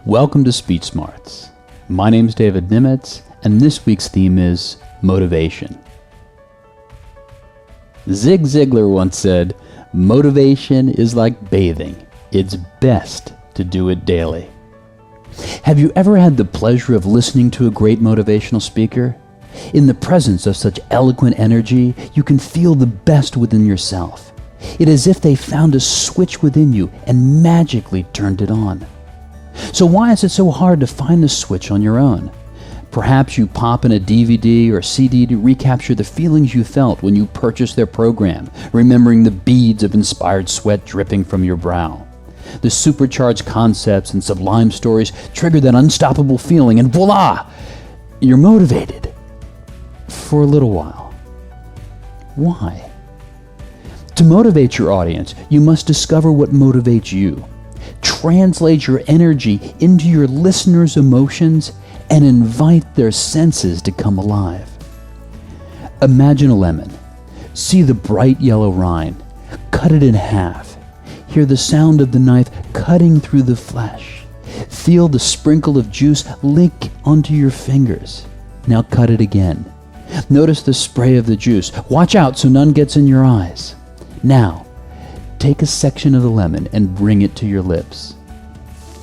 Welcome to Speech Smarts. My name's David Nimitz, and this week's theme is motivation. Zig Ziglar once said, "Motivation is like bathing. It's best to do it daily." Have you ever had the pleasure of listening to a great motivational speaker? In the presence of such eloquent energy, you can feel the best within yourself. It is as if they found a switch within you and magically turned it on. So why is it so hard to find the switch on your own? Perhaps you pop in a DVD or CD to recapture the feelings you felt when you purchased their program, remembering the beads of inspired sweat dripping from your brow. The supercharged concepts and sublime stories trigger that unstoppable feeling, and voila! You're motivated. For a little while. Why? To motivate your audience, you must discover what motivates you. Translate your energy into your listeners' emotions and invite their senses to come alive. Imagine a lemon. See the bright yellow rind. Cut it in half. Hear the sound of the knife cutting through the flesh. Feel the sprinkle of juice leak onto your fingers. Now cut it again. Notice the spray of the juice. Watch out so none gets in your eyes. Now, take a section of the lemon and bring it to your lips.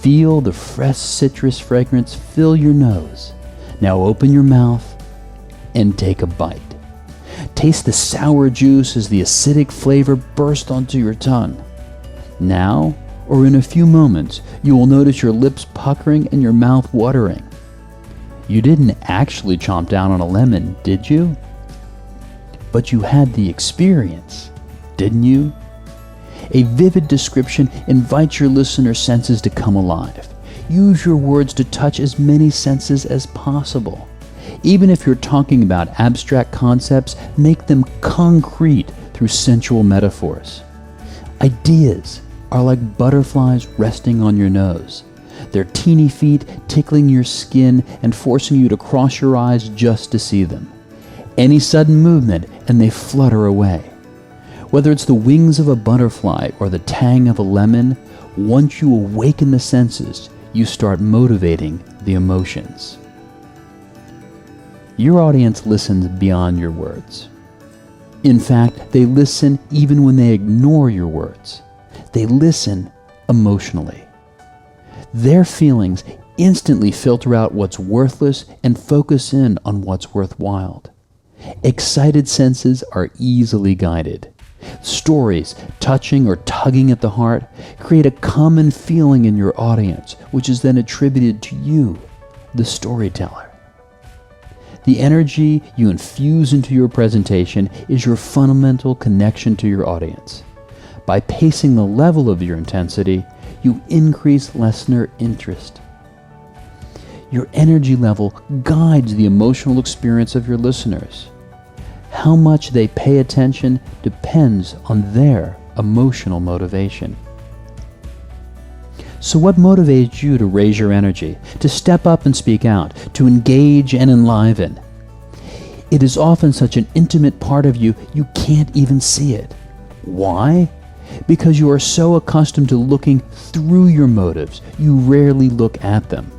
Feel the fresh citrus fragrance fill your nose. Now open your mouth and take a bite. Taste the sour juice as the acidic flavor bursts onto your tongue. Now, or in a few moments, you will notice your lips puckering and your mouth watering. You didn't actually chomp down on a lemon, did you? But you had the experience, didn't you? A vivid description invites your listener's senses to come alive. Use your words to touch as many senses as possible. Even if you're talking about abstract concepts, make them concrete through sensual metaphors. Ideas are like butterflies resting on your nose. Their teeny feet tickling your skin and forcing you to cross your eyes just to see them. Any sudden movement and they flutter away. Whether it's the wings of a butterfly or the tang of a lemon, once you awaken the senses, you start motivating the emotions. Your audience listens beyond your words. In fact, they listen even when they ignore your words. They listen emotionally. Their feelings instantly filter out what's worthless and focus in on what's worthwhile. Excited senses are easily guided. Stories, touching or tugging at the heart, create a common feeling in your audience, which is then attributed to you, the storyteller. The energy you infuse into your presentation is your fundamental connection to your audience. By pacing the level of your intensity, you increase listener interest. Your energy level guides the emotional experience of your listeners. How much they pay attention depends on their emotional motivation. So what motivates you to raise your energy, to step up and speak out, to engage and enliven? It is often such an intimate part of you, you can't even see it. Why? Because you are so accustomed to looking through your motives, you rarely look at them.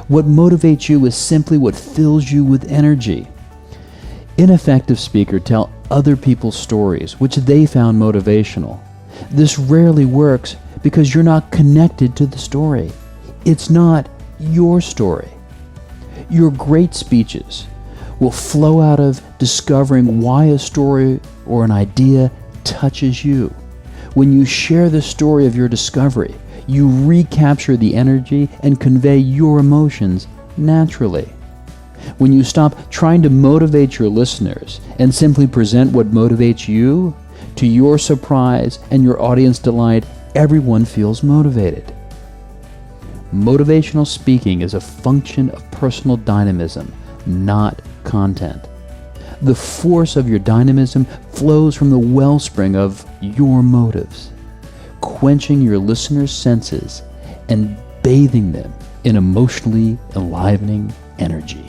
What motivates you is simply what fills you with energy. Ineffective speakers tell other people's stories, which they found motivational. This rarely works because you're not connected to the story. It's not your story. Your great speeches will flow out of discovering why a story or an idea touches you. When you share the story of your discovery, you recapture the energy and convey your emotions naturally. When you stop trying to motivate your listeners and simply present what motivates you, to your surprise and your audience delight, everyone feels motivated. Motivational speaking is a function of personal dynamism, not content. The force of your dynamism flows from the wellspring of your motives, quenching your listeners' senses and bathing them in emotionally enlivening energy.